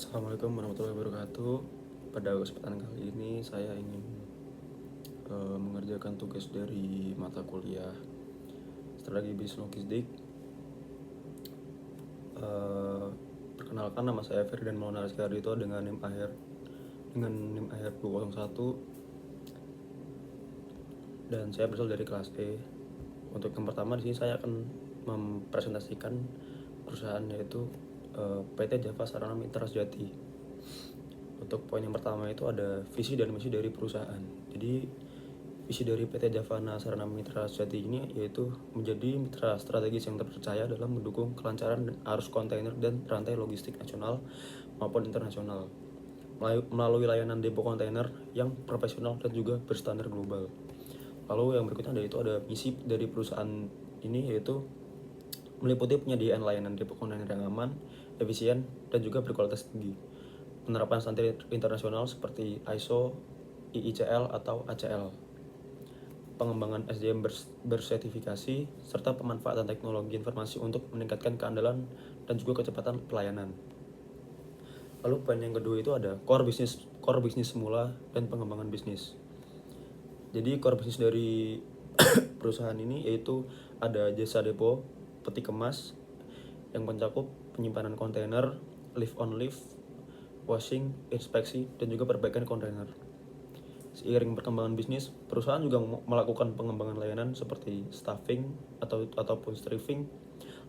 Assalamualaikum warahmatullahi wabarakatuh. Pada kesempatan kali ini saya ingin mengerjakan tugas dari mata kuliah Strategi Bisnis Logistik. Perkenalkan, nama saya Firdan Maulana Rizkyardito dengan NIM akhir 201 dan saya berasal dari kelas E. Untuk yang pertama di sini saya akan mempresentasikan perusahaan, yaitu PT Java Sarana Mitra Sejati. Untuk poin yang pertama itu ada visi dan misi dari perusahaan. Jadi visi dari PT Javana Sarana Mitra Sejati ini yaitu menjadi mitra strategis yang terpercaya dalam mendukung kelancaran arus kontainer dan rantai logistik nasional maupun internasional melalui layanan depo kontainer yang profesional dan juga berstandar global. Lalu yang berikutnya yaitu ada misi dari perusahaan ini, yaitu meliputi penyediaan layanan depo kontainer yang aman, efisien, dan juga berkualitas tinggi, penerapan standar internasional seperti ISO, IICL atau ACL, pengembangan SDM bersertifikasi, serta pemanfaatan teknologi informasi untuk meningkatkan keandalan dan juga kecepatan pelayanan. Lalu poin yang kedua itu ada core bisnis semula dan pengembangan bisnis. Jadi core bisnis dari perusahaan ini yaitu ada jasa depo, peti kemas yang mencakup penyimpanan kontainer, lift on lift, washing, inspeksi, dan juga perbaikan kontainer. Seiring perkembangan bisnis, perusahaan juga melakukan pengembangan layanan seperti staffing ataupun stripping,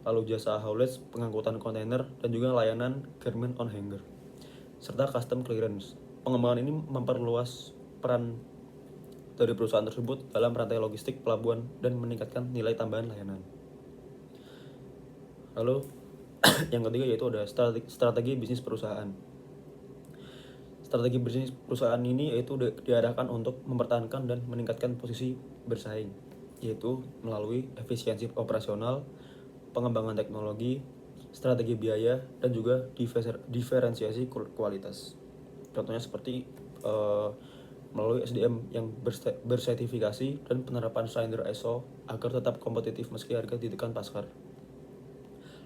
lalu jasa haulage, pengangkutan kontainer, dan juga layanan garment on hanger, serta custom clearance. Pengembangan ini memperluas peran dari perusahaan tersebut dalam rantai logistik pelabuhan dan meningkatkan nilai tambahan layanan. Lalu yang ketiga yaitu ada strategi bisnis perusahaan. Strategi bisnis perusahaan ini yaitu diarahkan untuk mempertahankan dan meningkatkan posisi bersaing, yaitu melalui efisiensi operasional, pengembangan teknologi, strategi biaya, dan juga diferensiasi kualitas. Contohnya seperti melalui SDM yang bersertifikasi dan penerapan standar ISO agar tetap kompetitif meski harga ditekan pasar.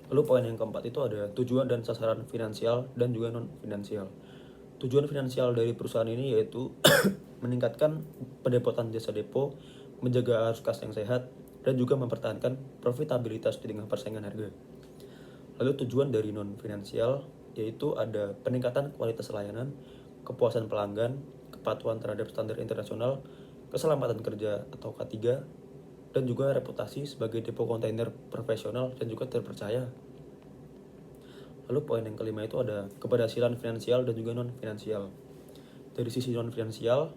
Lalu poin yang keempat itu ada tujuan dan sasaran finansial dan juga non-finansial. Tujuan finansial dari perusahaan ini yaitu meningkatkan pendepotan jasa depo, menjaga arus kas yang sehat, dan juga mempertahankan profitabilitas di tengah persaingan harga. Lalu tujuan dari non-finansial yaitu ada peningkatan kualitas layanan, kepuasan pelanggan, kepatuhan terhadap standar internasional, keselamatan kerja atau K3, dan juga reputasi sebagai depo kontainer profesional dan juga terpercaya. Lalu poin yang kelima itu ada keberhasilan finansial dan juga non-finansial. Dari sisi non-finansial,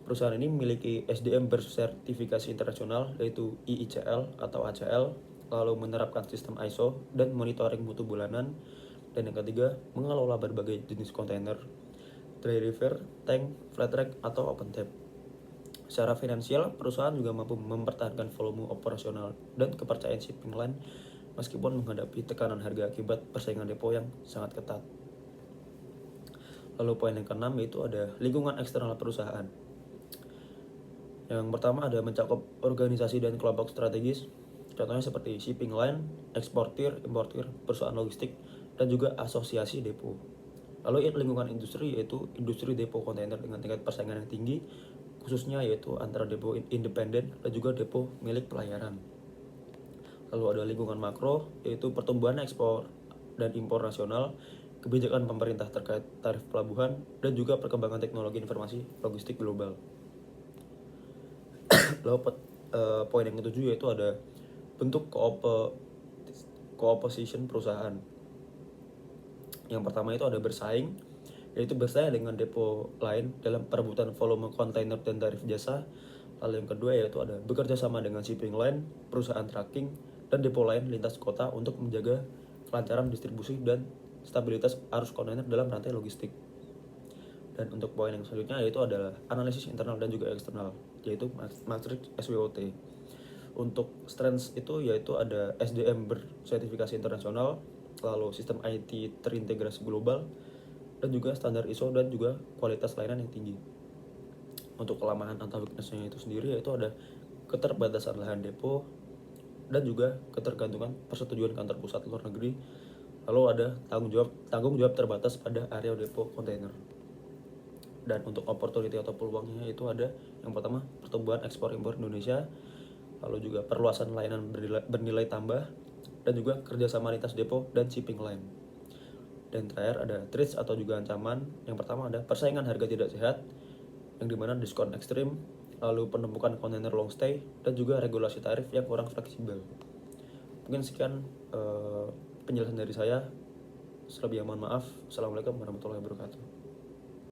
perusahaan ini memiliki SDM bersertifikasi internasional yaitu IICL atau ACL, lalu menerapkan sistem ISO dan monitoring mutu bulanan, dan yang ketiga, mengelola berbagai jenis kontainer, dry river, tank, flat rack, atau open tap. Secara finansial, perusahaan juga mampu mempertahankan volume operasional dan kepercayaan shipping line meskipun menghadapi tekanan harga akibat persaingan depo yang sangat ketat. Lalu poin yang keenam yaitu ada lingkungan eksternal perusahaan. Yang pertama ada mencakup organisasi dan kelompok strategis, contohnya seperti shipping line, eksportir, importir, perusahaan logistik, dan juga asosiasi depo. Lalu lingkungan industri yaitu industri depo kontainer dengan tingkat persaingan yang tinggi, khususnya yaitu antara depo independen dan juga depo milik pelayaran. Lalu ada lingkungan makro yaitu pertumbuhan ekspor dan impor nasional, kebijakan pemerintah terkait tarif pelabuhan, dan juga perkembangan teknologi informasi logistik global. Lalu poin yang ketujuh yaitu ada bentuk co-opposition perusahaan. Yang pertama itu ada bersaing, yaitu bersaing dengan depo lain dalam perebutan volume kontainer dan tarif jasa. Lalu yang kedua yaitu ada bekerja sama dengan shipping line, perusahaan tracking, dan depo lain lintas kota untuk menjaga kelancaran distribusi dan stabilitas arus kontainer dalam rantai logistik. Dan untuk poin yang selanjutnya yaitu adalah analisis internal dan juga eksternal, yaitu matriks SWOT. Untuk strengths itu yaitu ada SDM bersertifikasi internasional, lalu sistem IT terintegrasi global, dan juga standar ISO dan juga kualitas layanan yang tinggi. Untuk kelemahan atau weakness-nya itu sendiri yaitu ada keterbatasan lahan depo dan juga ketergantungan persetujuan kantor pusat luar negeri, Lalu ada tanggung jawab terbatas pada area depo kontainer. Dan untuk opportunity atau peluangnya itu ada yang pertama pertumbuhan ekspor impor Indonesia, lalu juga perluasan layanan bernilai tambah, dan juga kerjasama lintas depo dan shipping line. Dan terakhir ada threats atau juga ancaman. Yang pertama ada persaingan harga tidak sehat, yang dimana diskon ekstrim, lalu penumpukan kontainer long stay, dan juga regulasi tarif yang kurang fleksibel. Mungkin sekian penjelasan dari saya. Selebihnya mohon maaf. Assalamualaikum warahmatullahi wabarakatuh.